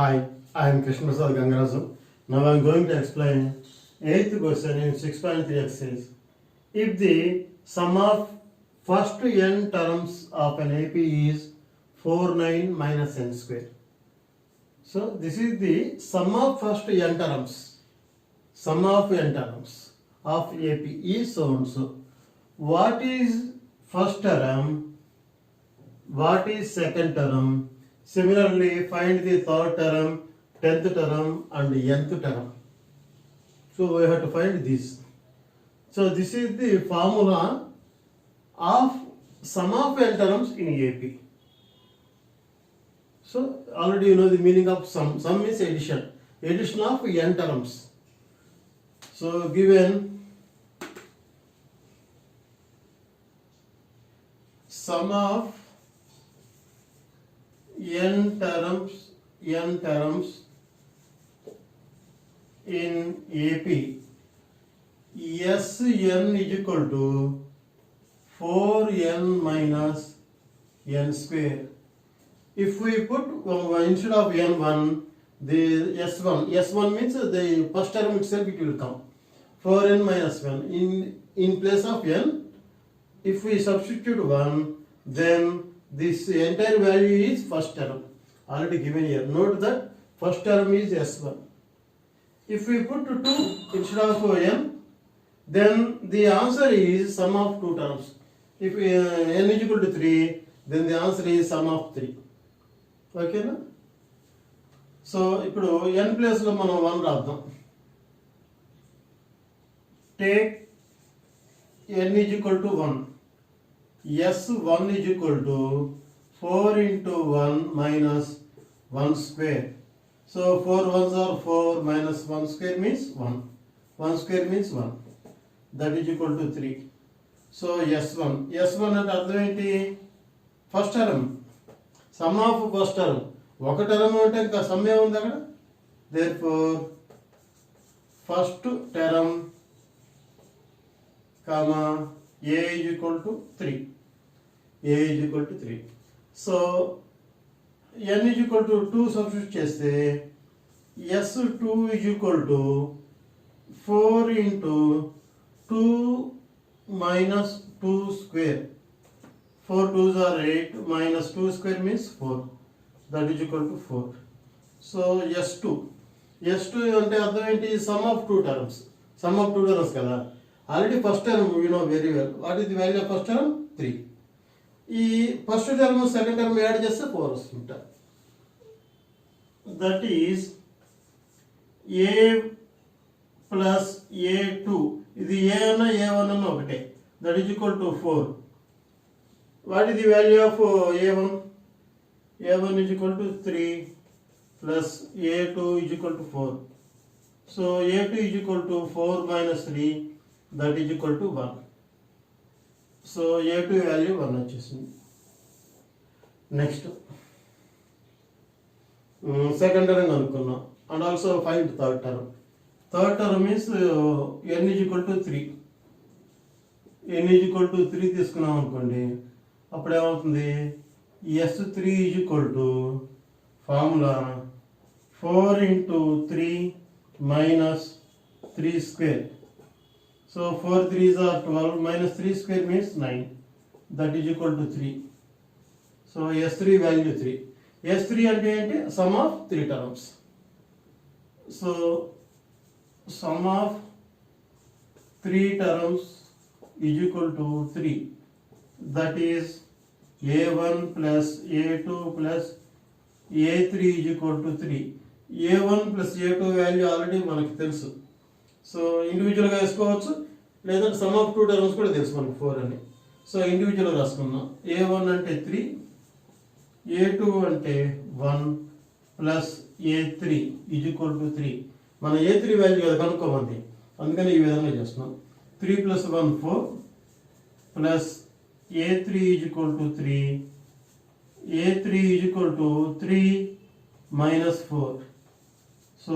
Hi, I am Krishna Prasad Gangaraju. Now I am going to explain 8th question in 6.3 exercise. If the sum of first n terms of an AP is 49 minus n square. So this is the sum of first n terms. Sum of n terms of AP is so and so. What is first term? What is second term? Similarly, find the third term, 10th term and nth term. So we have to find this. So this is the formula of sum of n terms in AP. So already you know the meaning of sum. Sum is addition. Addition of n terms. So given sum of n terms in AP, Sn is equal to 4n minus n square. If we put instead of n1, the S1 means the first term itself it will come. 4n minus 1. In place of n, if we substitute 1, then this entire value is first term. Already given here. Note that first term is S1. If we put 2 instead of n, then the answer is sum of two terms. If n is equal to 3, then the answer is sum of 3. Okay na? So ఇప్పుడు n place లో మనం 1 రాద్దాం. Take n is equal to 1. S1 is equal to 4 into 1 minus 1 square. So 4 ones are 4 minus 1 square means 1. 1 square means 1. That is equal to 3. So S1 అంటే అర్థం ఏంటి? First term. Some of first term. ఒక term అంటే ఇంకా some ఏముంది అక్కడ? Therefore first term comma a is equal to 3. A is equal to 3. So n is equal to 2 substitute చేస్తే S2 is equal to 4 into 2 minus 2 square. 4 2s are 8 minus 2 square means 4. That is equal to 4. So S2 అంటే అర్థం ఏంటి? Sum of two terms. Sum of two terms కదా. Already first term you know very well. What is the value of first term? 3. ఈ first term second term add చేస్తే 4 వస్తుంట. That is a plus A2. ఇది A అన్న A1 అన్న ఒకటే. That is equal to 4. What is the value of A1? A1 is equal to 3 plus A2 is equal to 4. So A2 is equal to 4 minus 3. That is equal to 1. So A2 value 1 వచ్చేసింది. Next second term అనుకున్నాం. And also find third term. Third term means n is equal to 3. n is equal to 3 తీసుకున్నాం అనుకోండి. అప్పుడు ఏమవుతుంది? S3 is equal to formula 4 into 3 minus 3 square. So 4 3s are 12 minus 3 square means 9. That is equal to 3. So S3 value 3. S3 అంటే ఏంటి? Sum of 3 terms. So sum of 3 terms is equal to 3. That is A1 plus A2 plus A3 is equal to 3. A1 plus A2 value already మనకి తెలుసు. So ఇండివిజువల్గా వేసుకోవచ్చు, లేదంటే some of two terms కూడా తెలుసు మనకు 4 అని. సో ఇండివిజువల్గా రాసుకుందాం. A1 అంటే 3, A2 అంటే 1 plus A3 is equal to 3. మన A3 వాల్యూ కదా కనుక్కోమంది, అందుకని ఈ విధంగా చేస్తున్నాం. 3 plus 1 4 plus A3 is equal to 3. A3 is equal to 3 minus 4. So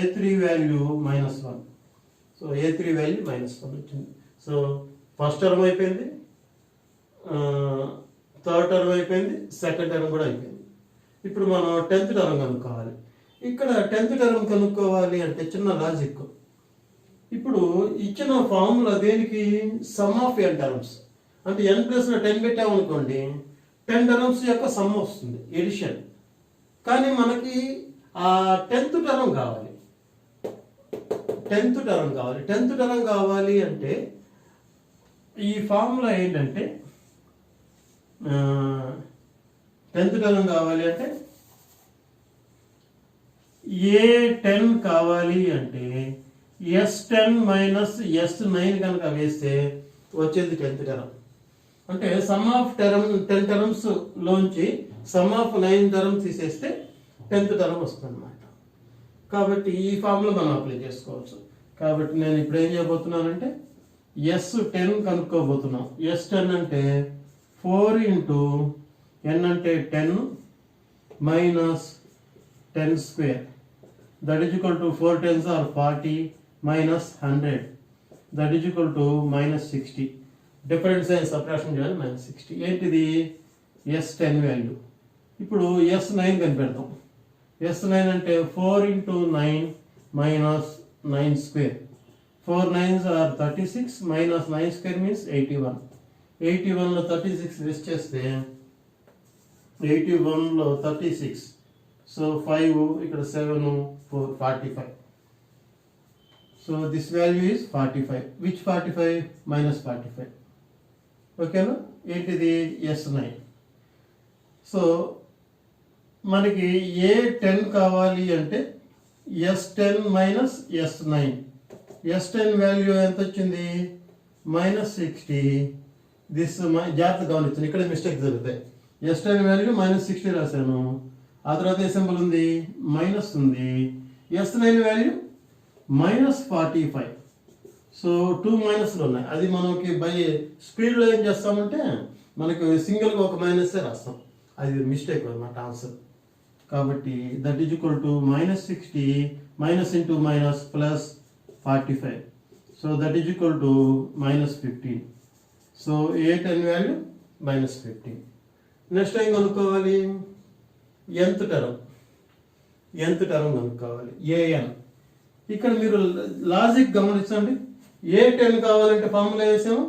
A3 value minus 1. So A3 value minus 1 వచ్చింది. సో ఫస్ట్ టర్మ్ అయిపోయింది, థర్డ్ టర్మ్ అయిపోయింది, second term కూడా అయిపోయింది. ఇప్పుడు మనం 10th టర్మ్ కనుక్కోవాలి. ఇక్కడ 10th టర్మ్ కనుక్కోవాలి అంటే చిన్న లాజిక్. ఇప్పుడు ఇచ్చిన ఫార్ములా దేనికి? Some of n terms. అంటే n ప్లస్లో 10 పెట్టామనుకోండి, 10 టర్మ్స్ యొక్క సమ్ వస్తుంది, ఎడిషన్. కానీ మనకి ఆ 10th టర్మ్ కావాలి. 10th టర్మ్ కావాలి అంటే ఈ ఫార్ములా ఏంటంటే 10th టర్మ్ కావాలి అంటే A10 కావాలి అంటే S10 మైనస్ S9 కనుక వేస్తే వచ్చేది 10th టర్మ్. అంటే సమ్ ఆఫ్ 10 టర్మ్స్ లోంచి సమ్ ఆఫ్ 9 టర్మ్స్ తీసేస్తే 10th టర్మ్ వస్తుంది అన్నమాట. కాబట్టి ఈ ఫార్ములా మనం అప్లై చేసుకోవచ్చు. కాబట్టి నేను ఇప్పుడు ఏం చేయబోతున్నానంటే S10 కనుక్కోబోతున్నాం. S10 అంటే 4 ఇంటూ n అంటే 10 minus 10 square, that is equal to 4 10s or 40 minus 100, that is equal to minus 60. Difference sign subtraction చేయాలి, మైనస్ 60. ఏంటిది? S10 value. ఇప్పుడు S9 కనిపెడతాం. S9 అంటే 4 into 9 minus 9 square, 4 9s or 36 minus 9 square means 81. 81లో 36 వేస్ట్ చేస్తే 81లో 36, so 5 ఇక్కడ 7 4 45. So this value is 45. Which 45? Minus 45. ఓకేనా? ఏంటిది? S9. సో మనకి A10 కావాలి అంటే S10 minus S9. S10 value ఎంత వచ్చింది? మైనస్ 60. దిస్ జాగ్రత్తగా గమనించండి, ఇక్కడ మిస్టేక్ జరుగుతాయి. S10 వాల్యూ మైనస్ 60 రాశాను, ఆ తర్వాత ఏ సింబల్ ఉంది? మైనస్ ఉంది. S9 value minus 45. సో 2 మైనస్లు ఉన్నాయి. అది మనకి బై స్పీడ్లో ఏం చేస్తామంటే మనకు సింగిల్గా ఒక మైనస్ రాస్తాం, అది మిస్టేక్ అన్నమాట ఆన్సర్. కాబట్టి that is equal to minus 60 minus into minus plus 45. So that is equal to minus 15. So A10 value minus 15. Next ఏం కనుక్కోవాలి? nth టర్మ్ కనుక్కోవాలి, An. ఇక్కడ మీరు లాజిక్ గమనించండి. A10 కావాలంటే ఫార్ములా వేసాము,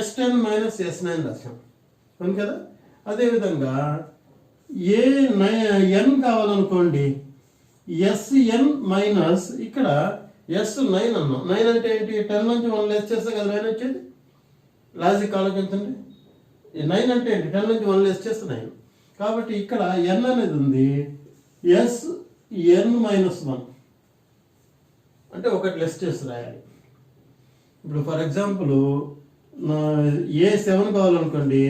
S10 మైనస్ S9 రాసాం, అవును కదా? అదేవిధంగా N కావాలనుకోండి, Sn మైనస్ ఇక్కడ S9 అన్నాం. 9 అంటే ఏంటి? 10 నుంచి 1 లెస్ చేస్తే కదా 9 వచ్చేది. లాజిక్ ఆలోచించండి. 9 అంటే ఏంటి? 10 నుంచి 1 లెస్ చేస్తే 9. కాబట్టి ఇక్కడ n అనేది ఉంది, Sn మైనస్ 1 అంటే ఒకటి లెస్ చేసి రాయాలి. ఇప్పుడు for example A7 కావాలనుకోండి,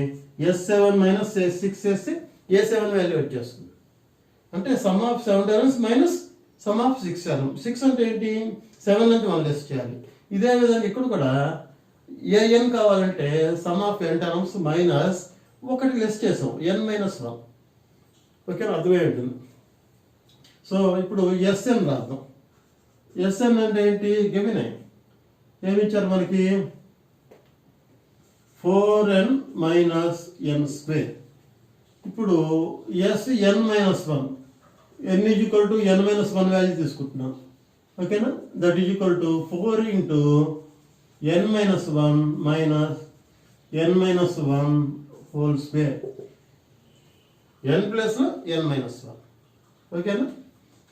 S7 minus 6 చేస్తే A7 వాల్యూ వచ్చేస్తుంది. అంటే some of 7 terms minus sum of 6 terms. 6 అంటే ఏంటి? 7 నుంచి 1 లెస్ చేయాలి. ఇదే విధంగా ఇక్కడ కూడా An కావాలంటే some of n terms minus ఒకటి లెస్ చేసాం, n మైనస్ 1. ఓకేనా? అర్థమై ఉంటుంది. సో ఇప్పుడు Sn రాద్దాం. Sn అంటే ఏంటి? గివెన్ ఏమిచ్చారు మనకి? 4n minus n square. ఇప్పుడు Sn minus 1, n is equal to n minus 1 value తీసుకుంటున్నాం. ఓకేనా? That is equal to 4 into n minus 1 minus n minus 1 whole square, n ప్లస్లో n మైనస్ 1. ఓకేనా?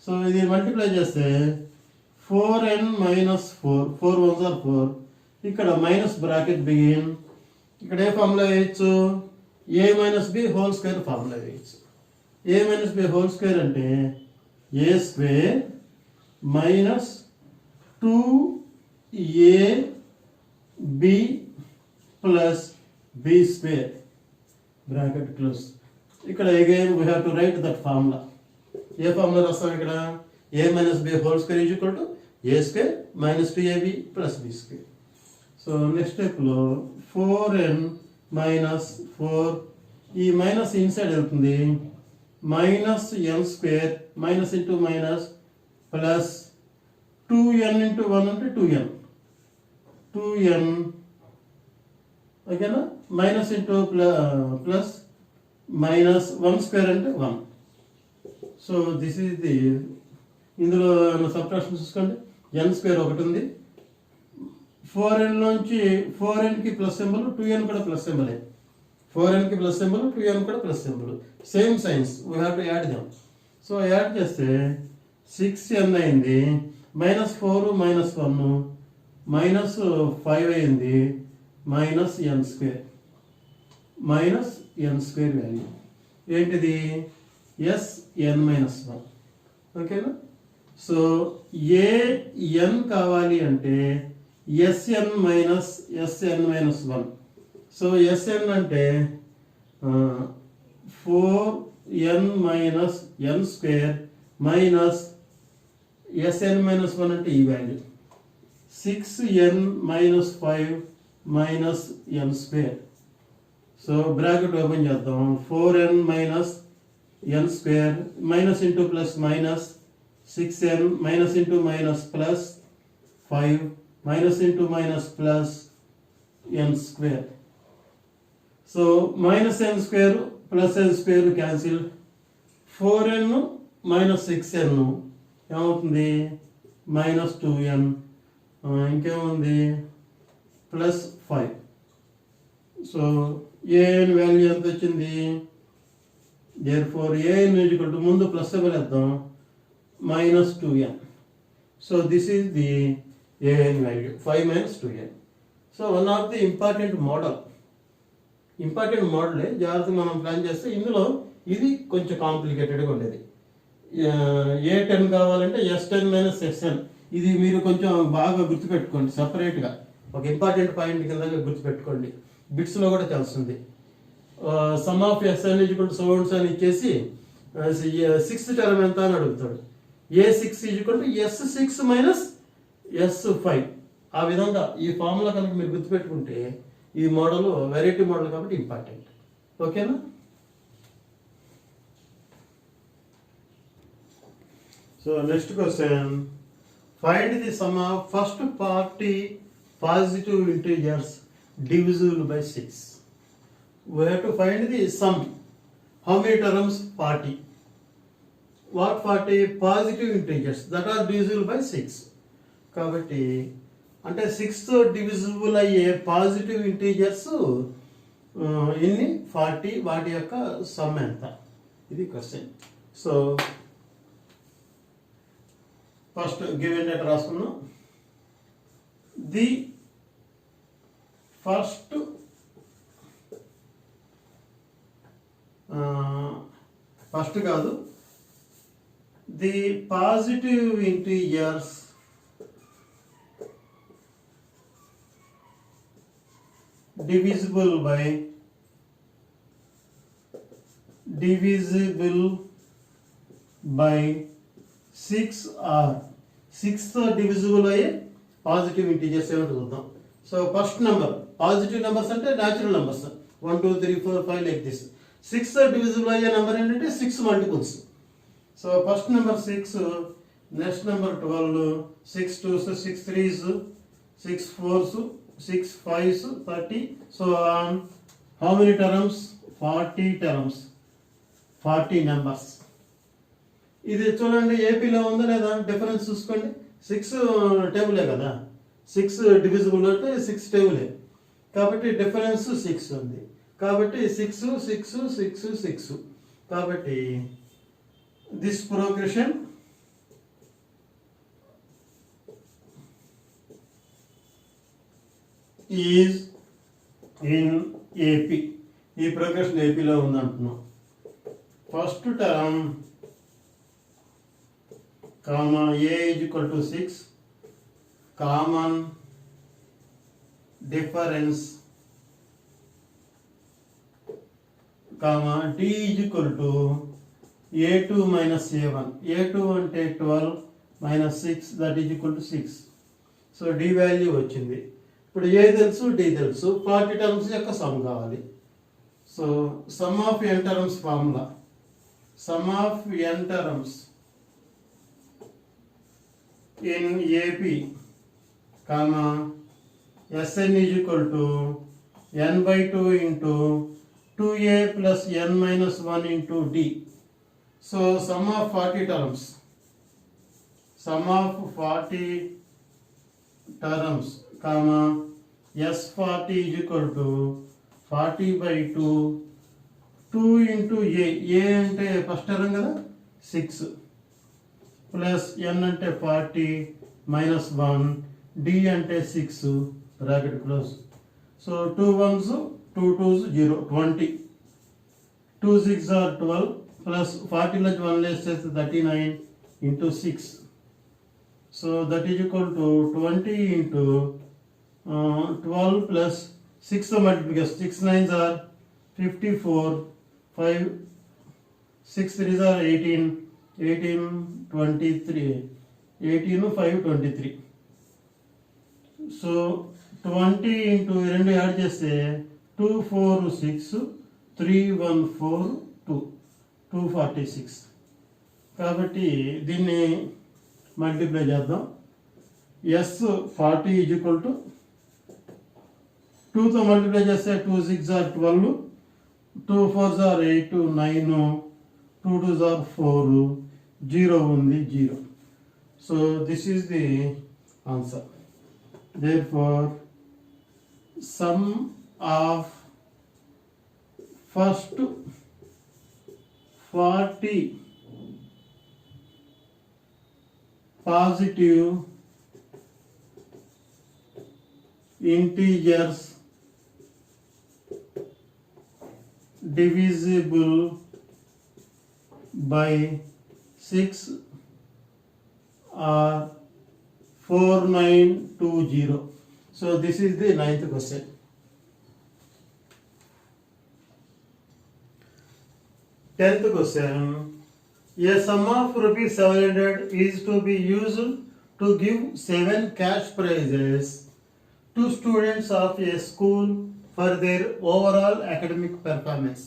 So ఇది multiply చేస్తే 4n minus 4, 4 1s are 4. ఇక్కడ minus bracket begin. ఇక్కడ ఏ formula వేయచ్చు? a minus B whole square formula వేయచ్చు. a minus B whole square అంటే a square minus 2ab plus b square, bracket close. ఇక్కడ again we have to write that formula. ఏ formula రాస్తాం ఇక్కడ? a minus B whole square is equal to a square minus 2ab plus b square. So next స్టెప్లో 4n minus 4, ఈ minus inside వెళ్తుంది, minus n square minus into minus plus 2n into 1 అంటే 2n, ఓకేనా? Minus into plus minus 1 square అంటే 1. So this is the, ఇందులో subtraction చూసుకోండి, ఎన్ square ఒకటి ఉంది, 4n నుంచి 4nకి ప్లస్ సింబల్, 2n కూడా ప్లస్ సింబలే, 4nకి ప్లస్ సింబల్, 2n కూడా plus symbol, same signs, we have to add them. So add చేస్తే 6n అయింది, -4 -1 -5 అయింది, -n square, -n square value ఏంటిది, Sn-1. ఓకేనా. సో an కావాలి అంటే Sn-1. సో Sn అంటే 4n - n square minus Sn-1 అంటే ఈ value 6n - 5 - n square. So bracket open చేద్దాం, 4n - n square, minus into plus minus 6n, minus into minus plus 5, minus into minus plus n square. So -n square plus n square cancel, 4n - 6n ఏమవుతుంది, -2n, ఇంకేముంది plus 5. So an value ఎంత వచ్చింది, therefore an = ముందు plus వేద్దాం, -2n. So this is the an value, 5 - 2n. So one of the important మోడలే, జాగ్రత్తగా మనం plan చేస్తే. ఇందులో ఇది కొంచెం కాంప్లికేటెడ్గా ఉండేది. A10 కావాలంటే S10 - Sn, ఇది మీరు కొంచెం బాగా గుర్తుపెట్టుకోండి, సపరేట్గా ఒక ఇంపార్టెంట్ పాయింట్ కింద గుర్తుపెట్టుకోండి, బిట్స్లో కూడా తెలుస్తుంది. సమ్ ఆఫ్ Sn = సౌండ్స్ అని ఇచ్చేసి 6th టర్మ్ ఎంత అని అడుగుతాడు, A6 = S6 - S5. ఆ విధంగా ఈ ఫార్ములా కనుక మీరు గుర్తుపెట్టుకుంటే, ఈ మోడల్ వెరైటీ మోడల్ కాబట్టి ఇంపార్టెంట్. ఓకేనా. So next question, find the some of first party positive integers divisible by 6. We have to find the sum. How many terms? 40. What 40? Positive integers that are divisible by 6. కాబట్టి అంటే 6తో divisible అయ్యే positive integers ఇన్ని 40, వాటి యొక్క sum ఎంత, ఇది question. So first given data రాసుకున్నాం. ది ఫస్ట్ కాదు, the positive integers divisible by 6 are 6తో డివిజిబుల్ అయ్యే పాజిటివ్ ఇంటీజర్స్ ఏమిటి చూద్దాం. So first number, positive numbers అంటే న్యాచురల్ నెంబర్స్, 1 2 3 4 5 లైక్ దిస్. 6తో డివిజిబుల్ అయ్యే నెంబర్ ఏంటంటే 6 multiples. So first number 6, next number 12, 6 2s, 6 3s, 6 4s, 6 5s, 30. So how many terms? 40 terms, 40 numbers. ఇది చూడండి, ఏపీలో ఉందా లేదా డిఫరెన్స్ చూసుకోండి. 6 టేబులే కదా, 6 డివిజిబుల్ అంటే 6 టేబులే, కాబట్టి డిఫరెన్స్ 6 ఉంది. కాబట్టి 6 6 6 6. కాబట్టి this progression is in AP. ఈ ప్రోగ్రెషన్ ఏపీలో ఉందంటున్నాం. First term comma A = 6, common difference comma D = A2 - A1. A2 అంటే 12 - 6, that is = 6. So D value వచ్చింది. ఇప్పుడు A తెలుసు, D తెలుసు, 40 టర్మ్స్ యొక్క సమ్ కావాలి. So some of n terms formula, some of n terms in AP comma Sn = n/2 × 2a + n - 1 × D. So sum of 40 terms. Sum of 40 terms, comma, S40 is equal to 40 by 2, 2 into A. A అంటే first term కదా 6 plus N అంటే 40 minus 1, D అంటే 6 bracket close. So 2 1s 2 2s 0 20, 2 6 are 12 plus 40 నుంచి 1 less చేస్తే 39 into 6. So that is equal to 20 into 12 plus 6 multiplication. 6 9s are 54, 5 6 3s are 18, 18 23, 18 5 23. So 20 into 2 add చేస్తే 2 4 6, 3 1 4 2, 246. కాబట్టి దీన్ని multiply చేద్దాం. S40 is equal to 2తో multiply చేస్తే 2 6 are 12, 2 4s are 8, 9, 2 2s are 4, 0 ఉంది 0. So this is the answer. Therefore sum of first 40 positive integers divisible by 6 are 4920. So this is the 9th question. 10th question. A sum of rupees 700 is to be used to give 7 cash prizes to students of a school for their overall academic performance.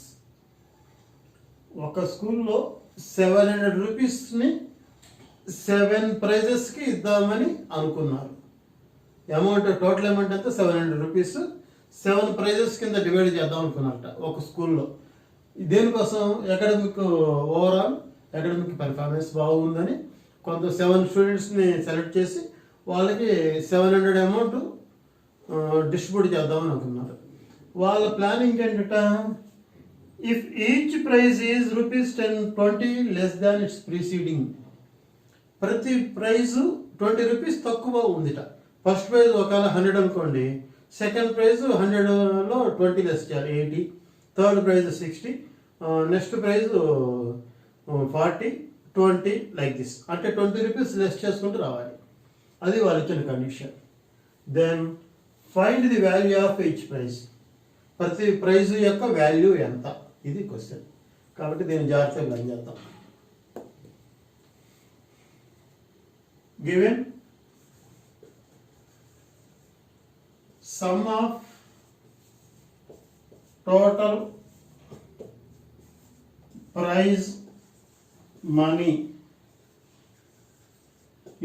ఒక స్కూల్లో 700 రూపీస్ని 7 ప్రైజెస్కి ఇద్దామని అనుకున్నారు. Amount total amount అంతా 700 rupees 7 prices కింద divide చేద్దాం అనుకున్నారట ఒక స్కూల్లో. దేనికోసం? అకాడమిక్ ఓవరాల్ అకాడమిక్ పెర్ఫార్మెన్స్ బాగుందని కొంత 7 స్టూడెంట్స్ని సెలెక్ట్ చేసి వాళ్ళకి 700 అమౌంట్ డిస్ట్రిబ్యూట్ చేద్దామని అనుకున్నారు. వాళ్ళ ప్లానింగ్ ఏంటంట, if each prize is ₹10 20 less than its preceding. ప్రతి ప్రైజు 20 రూపీస్ తక్కువ ఉందిట. ఫస్ట్ ప్రైజ్ ఒకవేళ 100 అనుకోండి, సెకండ్ ప్రైజ్ 100లో 20 లెస్ చేయాలి 80, third prize 60, next prize 40, 20 like this. అంటే 20 రూపీస్ లెస్ చేసుకుంటూ రావాలి. అది వాళ్ళు ఇచ్చిన condition. Then find the value of each prize. ప్రతి ప్రైజ్ యొక్క వాల్యూ ఎంత, ఇది క్వశ్చన్. కాబట్టి దీన్ని జాగ్రత్తగా లైన్ చేద్దాం. Given sum of total prize money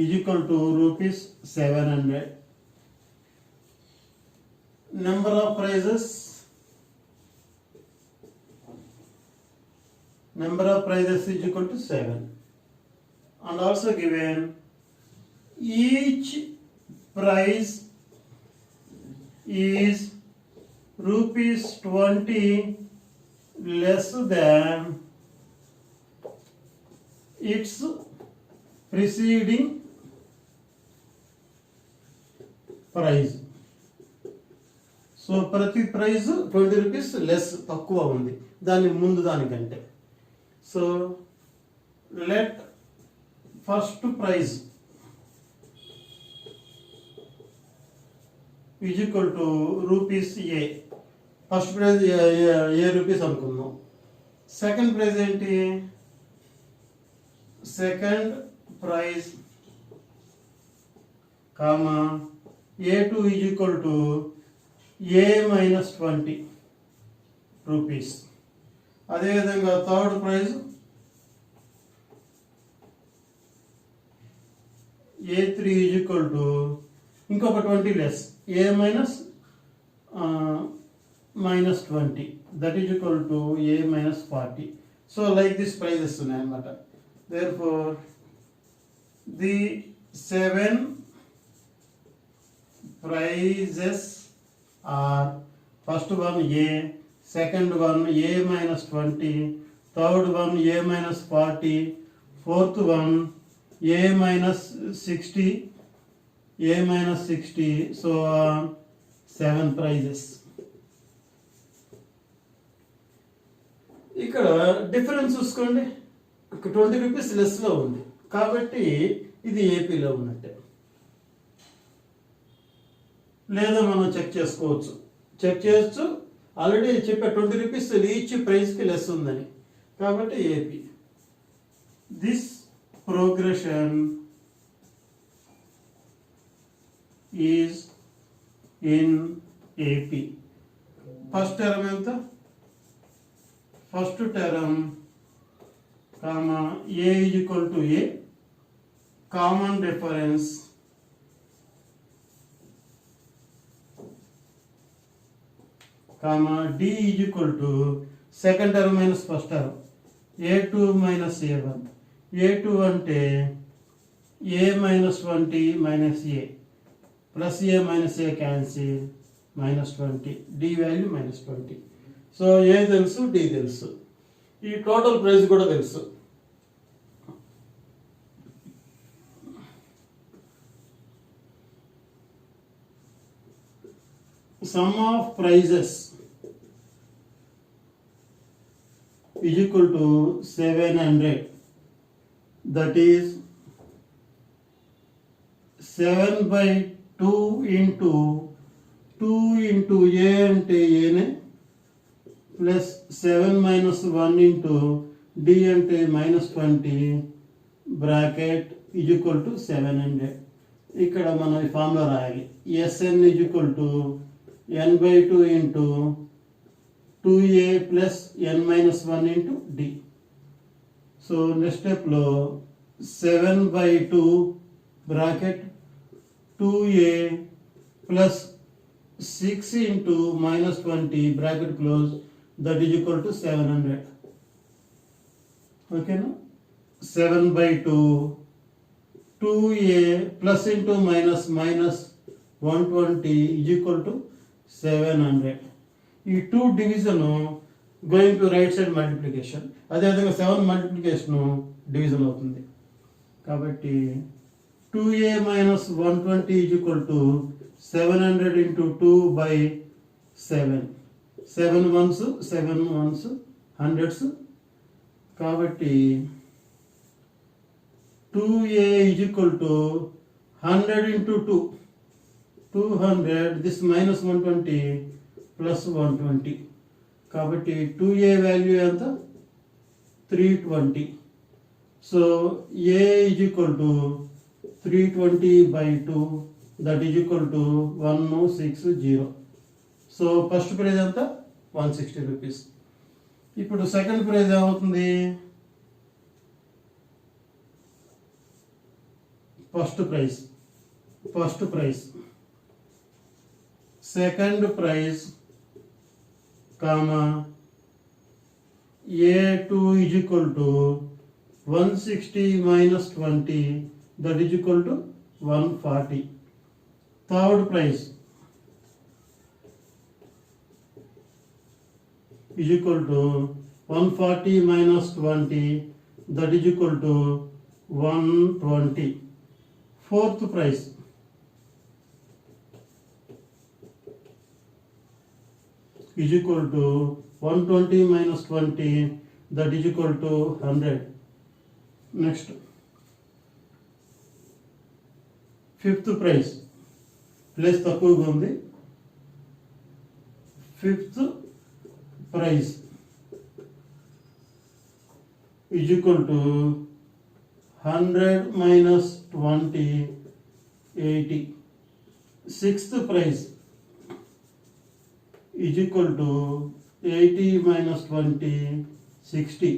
is equal to ₹700. Number of prizes is equal to 7, and also given each prize is ₹20 less than its preceding price. So ప్రతి prize 20 rupees less తక్కువ ఉంది దాని ముందు దానికంటే. So let first prize is equal to ₹A. First prize A rupees అనుకుందాం. Second prize ఏంటి? Second prize comma A2 is equal to A minus 20 rupees. అదేవిధంగా third prize A3 is equal to ఇంకొక 20 less A minus -20 that is equal to A minus 40. So like this prizes ఉన్నాయి అన్నమాట. There four the 7 prizes are first one A, second one A -20, third one A -40, fourth one A -60, A -60, so 7 prizes. ఇక్కడ difference చూసుకోండి, 20 rupees లెస్లో ఉంది కాబట్టి ఇది ఏపీలో ఉన్నట్టే. లేదా మనం చెక్ చేసుకోవచ్చు, చెక్ చేయొచ్చు. ఆల్రెడీ చెప్పా 20 రూపీస్ ఈచ్ ప్రైస్కి లెస్ ఉందని, కాబట్టి AP. This progression is in AP. First term ఎంత? First term comma A is equal to A, common difference comma D is equal to second term minus first term a2 minus a1. a2 అంటే a -20 minus a plus a minus a cancel -20, D value -20. So A తెలుసు, D తెలుసు, ఈ total price కూడా తెలుసు. Sum of prices is equal to 700. That is 7/2 into 2 into a ante a plus 7 minus 1 into d ante -20 bracket is equal to 700. ఇక్కడ మనం ఈ formula రాయాలి. Sn is equal to n/2 into 2a plus n minus 1 into d. So next స్టెప్లో 7/2 bracket 2a plus 6 into -20 bracket close, that is equal to 700. ఓకేనా? 7/2 2a plus into minus 120 is equal to 700. ఈ 2 division going to right side multiplication, అదేవిధంగా 7 multiplication division అవుతుంది. కాబట్టి 2a - 120 is equal to 700 into 2/7. 7 ones 100s. కాబట్టి 2a is equal to 100 into 2, 200. This -120 plus 120. కాబట్టి 2a value ఎంత? 320. So a is equal to 320/2, that is equal to 160. So first prize ఎంత? 160 rupees. ఇప్పుడు second prize ఏమవుతుంది? First prize second prize comma a2 is equal to 160 - 20, that is equal to 140. Third prize is equal to 140 - 20, that is equal to 120. Fourth prize is equal to 120 - 20, that is equal to 100. Next, fifth price, place తక్కువగా ఉంది. Fifth price is equal to 100 - 20, 80. Sixth price is equal to 80 - 20, 60.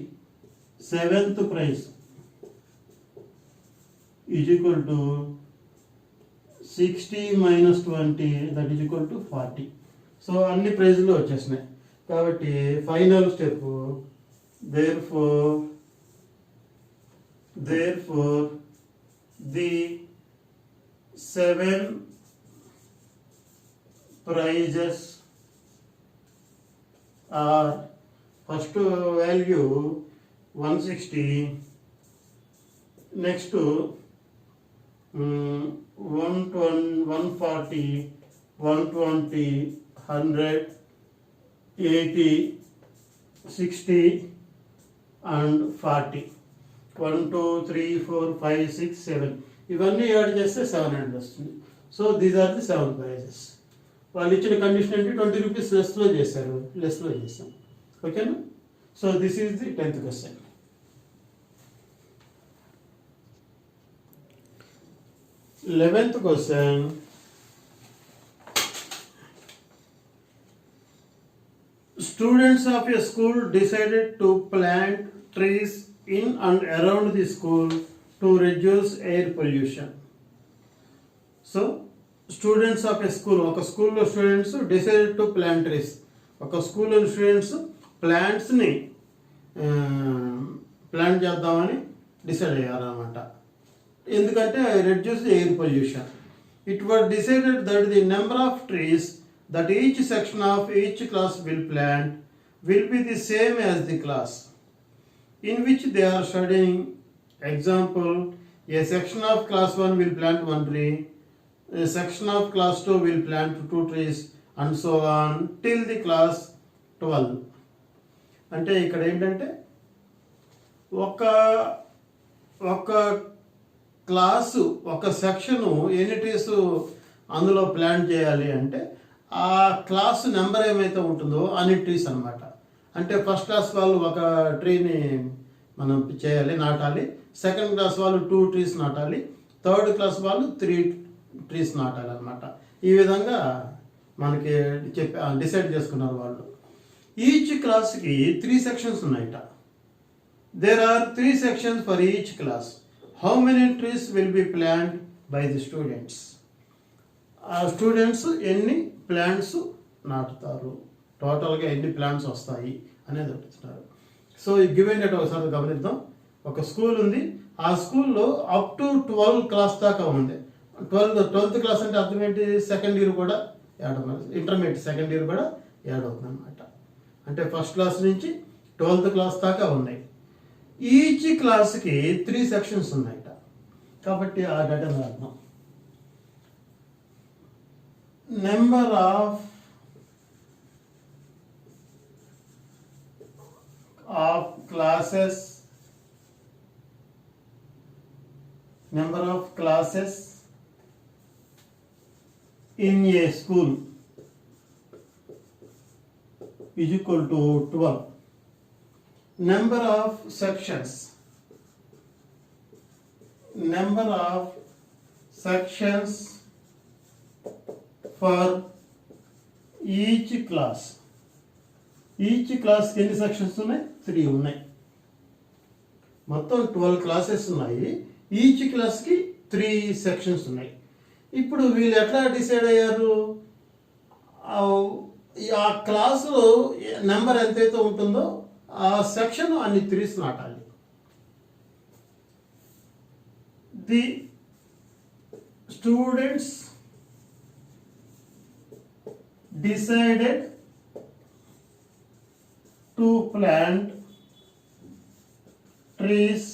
Seventh price is equal to 60 - 20, that is equal to 40. So అన్ని ప్రైజ్లు వచ్చేసినాయి. కాబట్టి final step Therefore, the 7 prizes are first value 160, next 140, 120, 100, 80, 60 and 40. 1, 2, 3, 4, 5, 6, 7 ఇవన్నీ add చేస్తే 700 వస్తుంది. So these are the 7 prizes. వాళ్ళు ఇచ్చిన condition ఏంటి, 20 రూపీస్ లెస్లో చేసాం. ఓకేనా? So this is the 10th question. 11th question. Students of a school decided to plant trees in and around the school to reduce air pollution. So, students of a school, ఒక స్కూల్లో students decided to plant trees. ఒక స్కూల్లో students ప్లాంట్స్ని plant చేద్దామని decide అయ్యారన్నమాట. ఎందుకంటే reduce the air pollution. It was decided that the number of trees that each section of each class will plant will be the same as the class in which they are studying. Example, a section of class 1 will plant 1 tree, a section of class 2 will plant 2 trees and so on till the class 12. అంటే ఇక్కడ ఏంటంటే ఒక class ఒక section ఎన్ని trees అందులో plan చేయాలి అంటే ఆ క్లాస్ నెంబర్ ఏమైతే ఉంటుందో అన్ని ట్రీస్ అనమాట. అంటే ఫస్ట్ క్లాస్ వాళ్ళు ఒక ట్రీని మనం చేయాలి, నాటాలి. సెకండ్ క్లాస్ వాళ్ళు 2 ట్రీస్ నాటాలి. థర్డ్ క్లాస్ వాళ్ళు 3 ట్రీస్ నాటాలి అనమాట. ఈ విధంగా మనకి డిసైడ్ చేసుకున్నారు వాళ్ళు. ఈచ్ క్లాస్కి 3 సెక్షన్స్ ఉన్నాయట. There are 3 sections for each class. How many trees will be plant by the students? ఆ స్టూడెంట్స్ ఎన్ని ప్లాంట్స్ నాటుతారు, టోటల్గా ఎన్ని ప్లాంట్స్ వస్తాయి అనేది అడుగుతున్నారు. సో ఈ గివెన్ డేటా ఒకసారి గమనిద్దాం. ఒక స్కూల్ ఉంది, ఆ స్కూల్లో అప్ టు 12 క్లాస్ దాకా ఉంది. 12th క్లాస్ అంటే అర్థం ఏంటి, సెకండ్ ఇయర్ కూడా యాడ్ అవుతుంది, ఇంటర్మీడియట్ సెకండ్ ఇయర్ కూడా యాడ్ అవుతుంది అనమాట. అంటే ఫస్ట్ క్లాస్ నుంచి 12th క్లాస్ దాకా ఉన్నాయి. ఈచ్ క్లాస్కి 3 సెక్షన్స్ ఉన్నాయట. కాబట్టి ఆ డేటా రాద్దాం. Number of classes in a school is equal to 12. Number of sections for each class. Each క్లాస్కి ఎన్ని సెక్షన్స్ ఉన్నాయి? 3 ఉన్నాయి. మొత్తం 12 క్లాసెస్ ఉన్నాయి. ఈచ్ క్లాస్కి 3 సెక్షన్స్ ఉన్నాయి. ఇప్పుడు వీళ్ళు ఎట్లా డిసైడ్ అయ్యారు? ఆ క్లాసులో నెంబర్ ఎంతైతే ఉంటుందో ఆ సెక్షన్ అన్ని 3s నాటాలి. The students decided to plant trees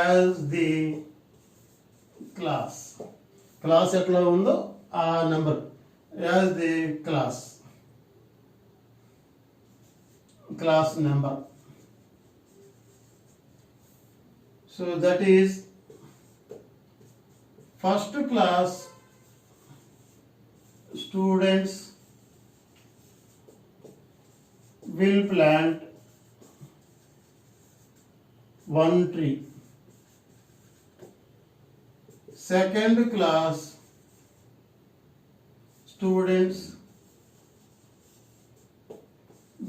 as the class. Class ఎట్లా ఉందో ఆ number as the class number. So that is first class students will plant 1 tree. Second class students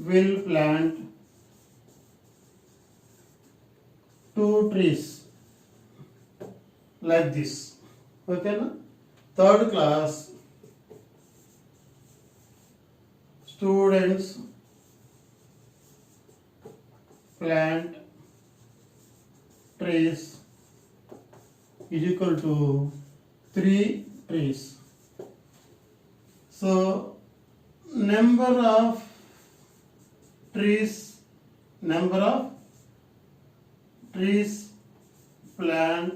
will plant 2 trees like this. Okay na? Third class students plant trees is equal to 3 trees. So number of trees plant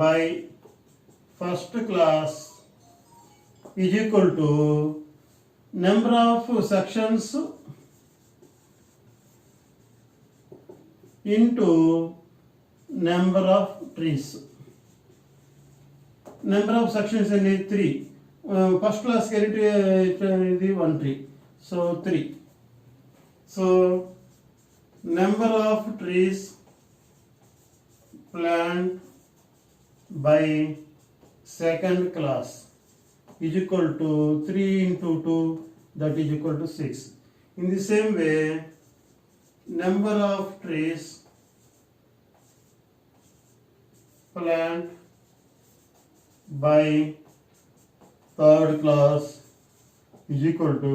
by first class is equal to number of sections into number of trees. Number of sections in 3. First class is 1 tree. So 3. So number of trees plant by second class is equal to 3 into 2, that is equal to 6. In the same way, number of trees plant by third class is equal to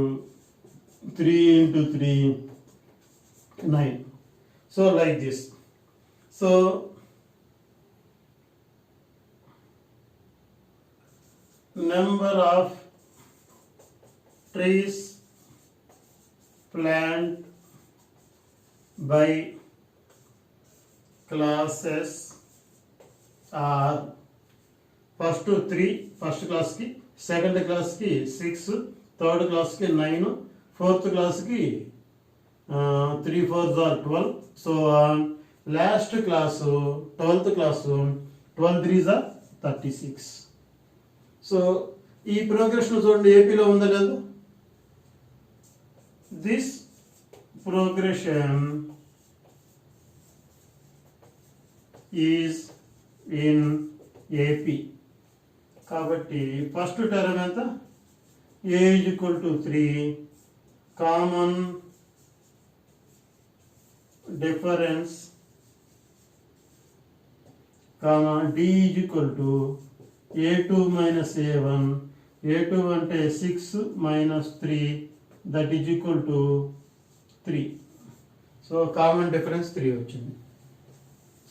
3 into 3, 9. So like this. So number of trees plant by classes are first 3 first class की, second class की 6, third class की 9, fourth class की 3 4s are 12. So last class 12th class 12 3s are 36. So ఈ progression చూడండి ఏపీలో ఉందా లేదా. This progression is in AP. కాబట్టి ఫస్ట్ టర్మ్ ఎంత, A is equal to 3, common difference comma D is equal to a2 minus a1, a2 అంటే 6 minus 3, that is equal to 3. So common difference 3 వచ్చింది.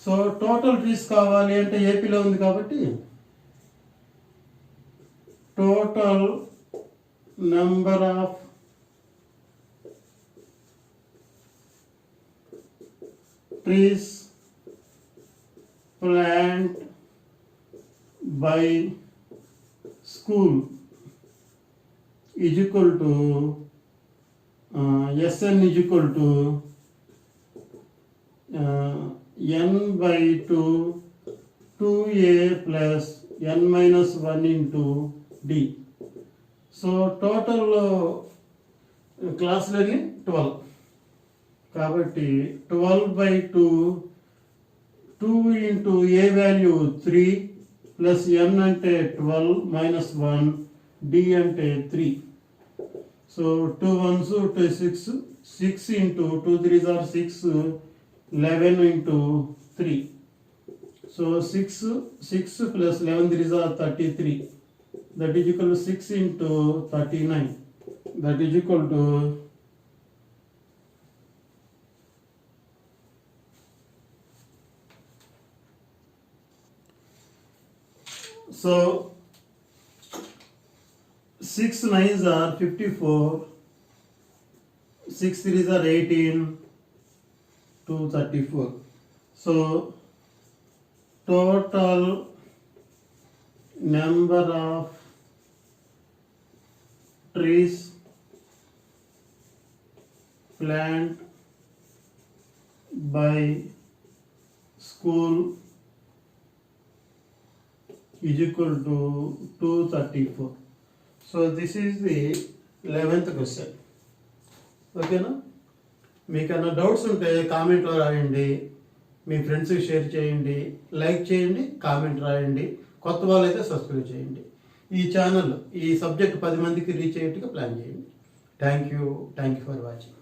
So total trees కావాలి అంటే ఏపీలో ఉంది కాబట్టి total number of trees plant by school is equal to Sn is equal to n by 2 2a plus n minus 1 into d. So total క్లాసులన్నీ 12 కాబట్టి 12 by 2 into a value 3 plus n అంటే 12 minus 1, d అంటే 3. So 2 1s 2 6, 6 into 2 3s are 6, 11 into 3. So 6 plus 11 3s are 33. That is equal to 6 into 39. That is equal to so 6 9s are 54, 6 3s are 18, 2 34. So total number of trees plant by school is equal to 234. So this is the 11th question. ఓకేనా. మీకు ఏమైనా doubts ఉంటే కామెంట్లో రాయండి, మీ ఫ్రెండ్స్కి share చేయండి, like చేయండి, comment రాయండి. కొత్త వాళ్ళైతే సబ్స్క్రైబ్ చేయండి. ఈ ఛానల్ ఈ సబ్జెక్ట్ 10 మందికి రీచ్ అయ్యేట్టుగా ప్లాన్ చేయండి. Thank you for watching.